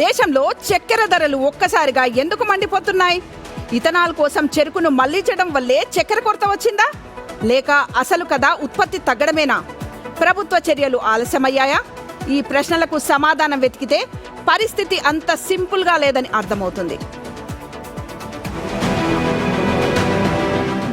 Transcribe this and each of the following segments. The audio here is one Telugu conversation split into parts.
దేశంలో చక్కెర ధరలు ఒక్కసారిగా ఎందుకు మండిపోతున్నాయి? ఇథనాల్ కోసం చెరుకును మళ్లించడం వల్లే చక్కెర కొరత వచ్చిందా, లేక అసలు కదా ఉత్పత్తి తగ్గడమేనా? ప్రభుత్వ చర్యలు ఆలస్యమయ్యాయా? ఈ ప్రశ్నలకు సమాధానం వెతికితే పరిస్థితి అంత సింపుల్గా లేదని అర్థమవుతుంది.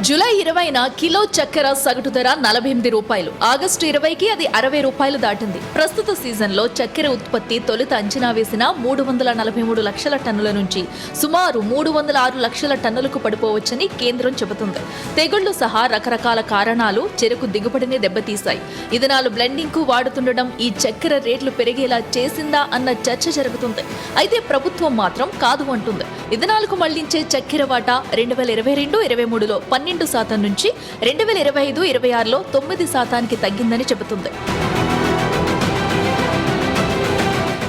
జూలై 20న కిలో చక్కెర సగటు ధర 48 రూపాయలు. ఆగస్టు 20కి అది 60 రూపాయలు దాటింది. ప్రస్తుత సీజన్లో చక్కెర ఉత్పత్తి తొలుత అంచనా వేసిన 343 లక్షల టన్నుల నుంచి సుమారు 306 లక్షల టన్నులకు పడిపోవచ్చని కేంద్రం చెబుతుంది. తెగుళ్లు సహా రకరకాల కారణాలు చెరకు దిగుబడిని దెబ్బతీశాయి. ఇథనాల్ బ్లెండింగ్ కు వాడుతుండడం ఈ చక్కెర రేట్లు పెరిగేలా చేసిందా అన్న చర్చ జరుగుతుంది. అయితే ప్రభుత్వం మాత్రం కాదు అంటుంది. ఇథనాల్ కు మళ్లించే చక్కెర వాటా 2022-23లో 12% నుంచి 2025-26లో 9% తగ్గిందని చెబుతుంది.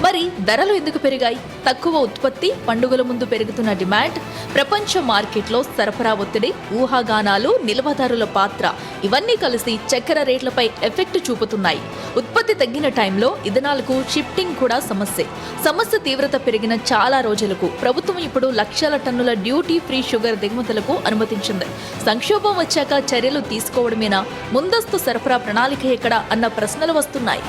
మరి ధరలు ఎందుకు పెరిగాయి? తక్కువ ఉత్పత్తి, పండుగల ముందు పెరుగుతున్న డిమాండ్, ప్రపంచ మార్కెట్లో సరఫరా ఒత్తిడి, ఊహాగానాలు, నిల్వదారుల పాత్ర ఇవన్నీ కలిసి చక్కెర రేట్లపై ఎఫెక్ట్ చూపుతున్నాయి. ఉత్పత్తి తగ్గిన టైంలో ఇథనాల్కు షిఫ్టింగ్ కూడా సమస్య తీవ్రత పెరిగిన చాలా రోజులకు ప్రభుత్వం ఇప్పుడు లక్షల టన్నుల డ్యూటీ ఫ్రీ షుగర్ దిగుమతులకు అనుమతించింది. సంక్షోభం వచ్చాక చర్యలు తీసుకోవడమేనా, ముందస్తు సరఫరా ప్రణాళిక ఎక్కడ అన్న ప్రశ్నలు వస్తున్నాయి.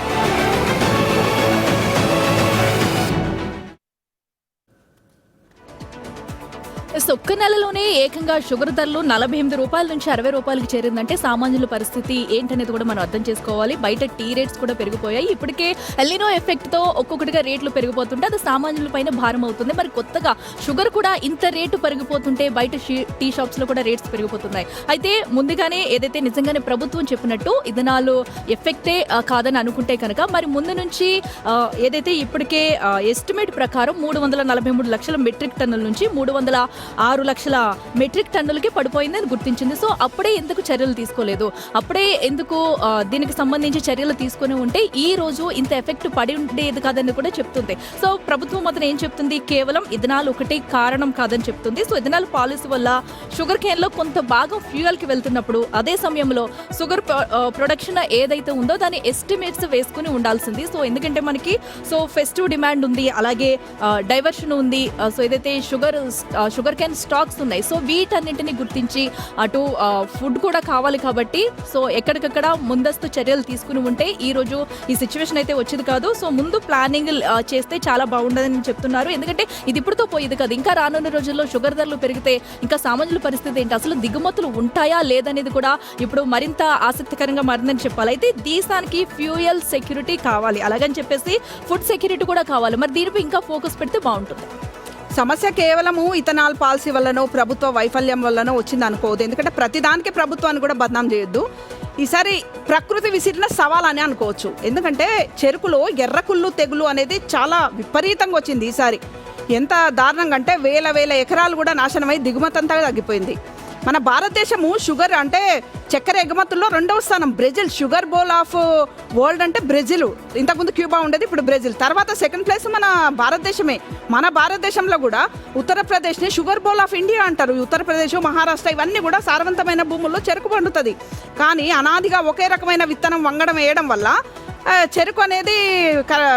ఒక్క నెలలోనే ఏకంగా షుగర్ ధరలు 48 రూపాయల నుంచి 60 రూపాయలకు చేరిందంటే సామాన్యుల పరిస్థితి ఏంటనేది కూడా మనం అర్థం చేసుకోవాలి. బయట టీ రేట్స్ కూడా పెరిగిపోయాయి. ఇప్పటికే ఎల్నినో ఎఫెక్ట్ తో ఒక్కొక్కటిగా రేట్లు పెరిగిపోతుంటే అది సామాన్యుల పైన భారం అవుతుంది. మరి కొత్తగా షుగర్ కూడా ఇంత రేటు పెరిగిపోతుంటే బయట టీ షాప్స్ లో కూడా రేట్స్ పెరిగిపోతున్నాయి. అయితే ముందుగానే ఏదైతే నిజంగానే ప్రభుత్వం చెప్పినట్టు ఇథనాల్ ఎఫెక్టే కాదని అనుకుంటే కనుక మరి ముందు నుంచి ఏదైతే ఇప్పటికే ఎస్టిమేట్ ప్రకారం 343 లక్షల మెట్రిక్ టన్నుల నుంచి 306 లక్షల మెట్రిక్ టన్నులకి పడిపోయిందని గుర్తించింది. సో అప్పుడే ఎందుకు చర్యలు తీసుకోలేదు? అప్పుడే ఎందుకు దీనికి సంబంధించి చర్యలు తీసుకుని ఉంటే ఈ రోజు ఇంత ఎఫెక్ట్ పడి ఉండేది కాదని కూడా చెప్తుంది. సో ప్రభుత్వం మాత్రం ఏం చెప్తుంది? కేవలం ఇథనాల్ ఒకటి కారణం కాదని చెప్తుంది. సో ఇథనాల్ పాలసీ వల్ల షుగర్ కేన్ లో కొంత భాగం ఫ్యూయల్ కి వెళ్తున్నప్పుడు అదే సమయంలో షుగర్ ప్రొడక్షన్ ఏదైతే ఉందో దాని ఎస్టిమేట్స్ వేసుకుని ఉండాల్సింది. సో ఎందుకంటే మనకి ఫెస్టివ్ డిమాండ్ ఉంది, అలాగే డైవర్షన్ ఉంది. సో ఏదైతే షుగర్ కేన్ స్టాక్స్ ఉన్నాయి, సో వీటన్నింటినీ గుర్తించి అటు ఫుడ్ కూడా కావాలి కాబట్టి సో ఎక్కడికక్కడ ముందస్తు చర్యలు తీసుకుని ఉంటే ఈ రోజు ఈ సిచ్యువేషన్ అయితే వచ్చేది కాదు. సో ముందు ప్లానింగ్ చేస్తే చాలా బాగుండదని చెప్తున్నారు. ఎందుకంటే ఇది ఇప్పుడుతో పోయేది కాదు. ఇంకా రానున్న రోజుల్లో షుగర్ ధరలు పెరిగితే ఇంకా సామాన్యుల పరిస్థితి ఏంటి, అసలు దిగుమతులు ఉంటాయా లేదనేది కూడా ఇప్పుడు మరింత ఆసక్తికరంగా మారిందని చెప్పాలి. అయితే దేశానికి ఫ్యూయల్ సెక్యూరిటీ కావాలి, అలాగని చెప్పేసి ఫుడ్ సెక్యూరిటీ కూడా కావాలి. మరి దీనిపై ఇంకా ఫోకస్ పెడితే బాగుంటుంది. సమస్య కేవలము ఇథనాల్ పాలసీ వల్లనో ప్రభుత్వ వైఫల్యం వల్లనో వచ్చింది అనుకోవద్దు. ఎందుకంటే ప్రతిదానికి ప్రభుత్వాన్ని కూడా బదనాం చేయొద్దు. ఈసారి ప్రకృతి విసిరిన సవాల్ అని అనుకోవచ్చు. ఎందుకంటే చెరుకులో ఎర్రకుళ్ళు తెగులు అనేది చాలా విపరీతంగా వచ్చింది ఈసారి. ఎంత దారుణంగా అంటే వేల ఎకరాలు కూడా నాశనమై దిగుమతి అంతా తగ్గిపోయింది. మన భారతదేశము షుగర్ అంటే చక్కెర ఎగుమతుల్లో 2వ స్థానం. Brazil sugar bowl of world అంటే బ్రెజిల్. ఇంతకుముందు క్యూబా ఉండేది, ఇప్పుడు బ్రెజిల్. తర్వాత సెకండ్ ప్లేస్ మన భారతదేశమే. మన భారతదేశంలో కూడా ఉత్తరప్రదేశ్ని షుగర్ బౌల్ ఆఫ్ ఇండియా అంటారు. ఉత్తరప్రదేశ్, మహారాష్ట్ర ఇవన్నీ కూడా సారవంతమైన భూముల్లో చెరుకు పండుతుంది. కానీ అనాదిగా ఒకే రకమైన విత్తనం వంగడం వేయడం వల్ల చెరుకు అనేది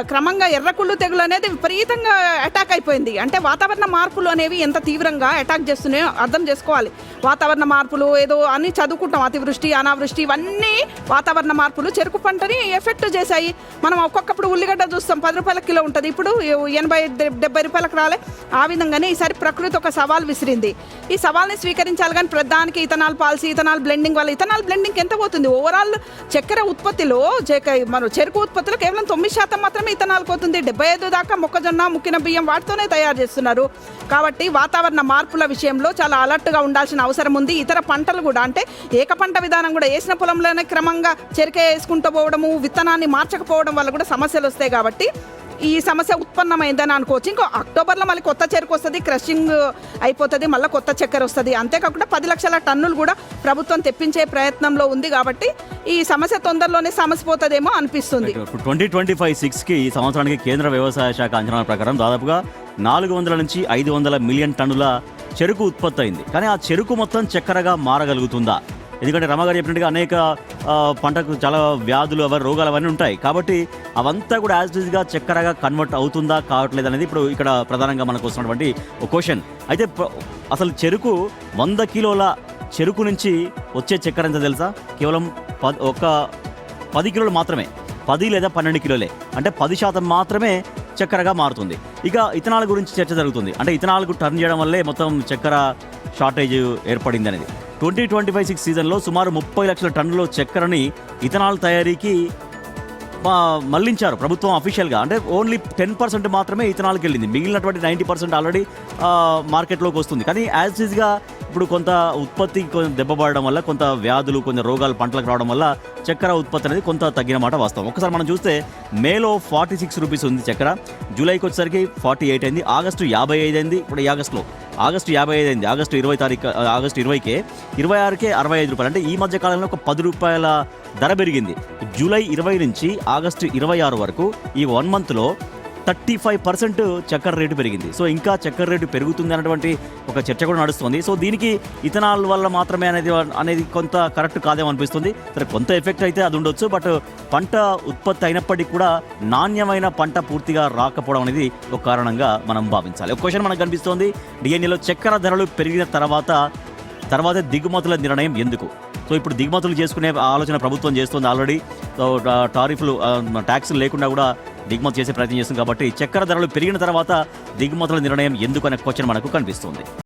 క్రమంగా ఎర్రకుళ్ళు తెగులు అనేది విపరీతంగా అటాక్ అయిపోయింది. అంటే వాతావరణ మార్పులు అనేవి ఎంత తీవ్రంగా అటాక్ చేస్తున్నాయో అర్థం చేసుకోవాలి. వాతావరణ మార్పులు ఏదో అన్ని చదువుకుంటాం, అతివృష్టి, అనావృష్టి ఇవన్నీ వాతావరణ మార్పులు చెరుకు పంటని ఎఫెక్ట్ చేశాయి. మనం ఒక్కొక్కప్పుడు ఉల్లిగడ్డ చూస్తాం 10 రూపాయల కిలో ఉంటుంది, ఇప్పుడు 80-70 రూపాయలకు రాలే. ఆ విధంగానే ఈసారి ప్రకృతి ఒక సవాల్ విసిరింది. ఈ సవాల్ని స్వీకరించాలి. కానీ ప్రధానికి ఇథనాల్ పాలసీ, ఇథనాల్ బ్లెండింగ్ వల్ల ఇథనాల్ బ్లెండింగ్ ఎంత పోతుంది? ఓవరాల్ చక్కెర ఉత్పత్తిలో మన చెరుకు ఉత్పత్తిలో కేవలం 9% మాత్రమే ఇథనాల్ పోతుంది. 75 దాకా మొక్కజొన్న, ముక్కిన బియ్యం వాటితోనే తయారు చేస్తున్నారు. కాబట్టి వాతావరణ మార్పుల విషయంలో చాలా అలర్ట్గా ఉండాల్సిన అవసరం ఉంది. ఇతర పంటలు కూడా అంటే ఏక పంట విధానం కూడా వేసిన పొలంలోనే క్రమంగా చెరుకే వేసుకుంటూ పోవడము, విత్తనాన్ని మార్చకపోవడం వల్ల కూడా సమస్యలు వస్తాయి. కాబట్టి ఈ సమస్య ఉత్పన్నమైందని అనుకోవచ్చు. ఇంకో అక్టోబర్లో మళ్ళీ కొత్త చెరుకు వస్తుంది, క్రషింగ్ అయిపోతుంది, మళ్ళీ కొత్త చక్కెర వస్తుంది. అంతేకాకుండా 10 లక్షల టన్నులు కూడా ప్రభుత్వం తెప్పించే ప్రయత్నంలో ఉంది. కాబట్టి ఈ సమస్య తొందరలోనే సమసిపోతుందేమో అనిపిస్తుంది. 2025-26కి ఈ సంవత్సరానికి కేంద్ర వ్యవసాయ శాఖ అంచనాల ప్రకారం దాదాపుగా 400 నుంచి 500 మిలియన్ టన్నుల చెరుకు ఉత్పత్తి అయింది. కానీ ఆ చెరుకు మొత్తం చక్కెరగా మారగలుగుతుందా? ఎందుకంటే రమగారు చెప్పినట్టుగా అనేక పంటకు చాలా వ్యాధులు రోగాలు అవన్నీ ఉంటాయి. కాబట్టి అవంతా కూడా యాజ్ గా చక్కెరగా కన్వర్ట్ అవుతుందా కావట్లేదు అనేది ఇప్పుడు ఇక్కడ ప్రధానంగా మనకు వస్తున్నటువంటి ఒక క్వశ్చన్. అయితే అసలు చెరుకు 100 కిలోల చెరుకు నుంచి వచ్చే చక్కెర ఎంత తెలుసా? కేవలం ఒక 10 కిలోలు మాత్రమే, 10 లేదా 12 కిలోలే, అంటే 10% మాత్రమే చక్కెరగా మారుతుంది. ఇక ఇథనాల్ గురించి చర్చ జరుగుతుంది. అంటే ఇథనాల్కు టర్న్ చేయడం వల్లే మొత్తం చక్కెర షార్టేజ్ ఏర్పడింది అనేది. 2025-26 సీజన్లో సుమారు 30 లక్షల టన్నుల చక్కెరని ఇథనాల్ తయారీకి మళ్లించారు ప్రభుత్వం అఫీషియల్గా. అంటే ఓన్లీ 10% మాత్రమే ఇథనాల్కి వెళ్ళింది, మిగిలినటువంటి 90% ఆల్రెడీ మార్కెట్లోకి వస్తుంది. కానీ యాజ్ ఈజ్గా ఇప్పుడు కొంత ఉత్పత్తి దెబ్బపడడం వల్ల, కొంత వ్యాధులు, కొంత రోగాలు పంటలకు రావడం వల్ల చక్కెర ఉత్పత్తి అనేది కొంత తగ్గిన మాట వాస్తవం. ఒకసారి మనం చూస్తే మేలో 46 రూపీస్ ఉంది చక్కెర, జూలైకి వచ్చేసరికి 48 అయింది, ఆగస్టు 55 అయింది, ఇప్పుడు ఈ ఆగస్టు 55 అయింది, ఆగస్టు 20కే 26కే 65 రూపాయలు. అంటే ఈ మధ్య కాలంలో ఒక 10 రూపాయల ధర పెరిగింది. జూలై 20 నుంచి ఆగస్టు 26 వరకు ఈ 1 మంత్లో 35% చక్కెర రేటు పెరిగింది. సో ఇంకా చక్కెర రేటు పెరుగుతుంది అన్నటువంటి ఒక చర్చ కూడా నడుస్తుంది. సో దీనికి ఇథనాల్ వల్ల మాత్రమే అనేది కొంత కరెక్ట్ కాదేమో అనిపిస్తుంది. సరే, కొంత ఎఫెక్ట్ అయితే అది ఉండొచ్చు, బట్ పంట ఉత్పత్తి అయినప్పటికీ కూడా నాణ్యమైన పంట పూర్తిగా రాకపోవడం అనేది ఒక కారణంగా మనం భావించాలి. ఒక క్వశ్చన్ మనకు కనిపిస్తోంది, డిఎన్ఏలో చక్కెర ధరలు పెరిగిన తర్వాత దిగుమతుల నిర్ణయం ఎందుకు? సో ఇప్పుడు దిగుమతులు చేసుకునే ఆలోచన ప్రభుత్వం చేస్తుంది ఆల్రెడీ. సో టారిఫ్లు, ట్యాక్సులు లేకుండా కూడా దిగుమతి చేసే ప్రయత్నం చేస్తుంది. కాబట్టి చక్కెర ధరలు పెరిగిన తర్వాత దిగుమతుల నిర్ణయం ఎందుకు అనే క్వశ్చన్ మనకు కనిపిస్తుంది.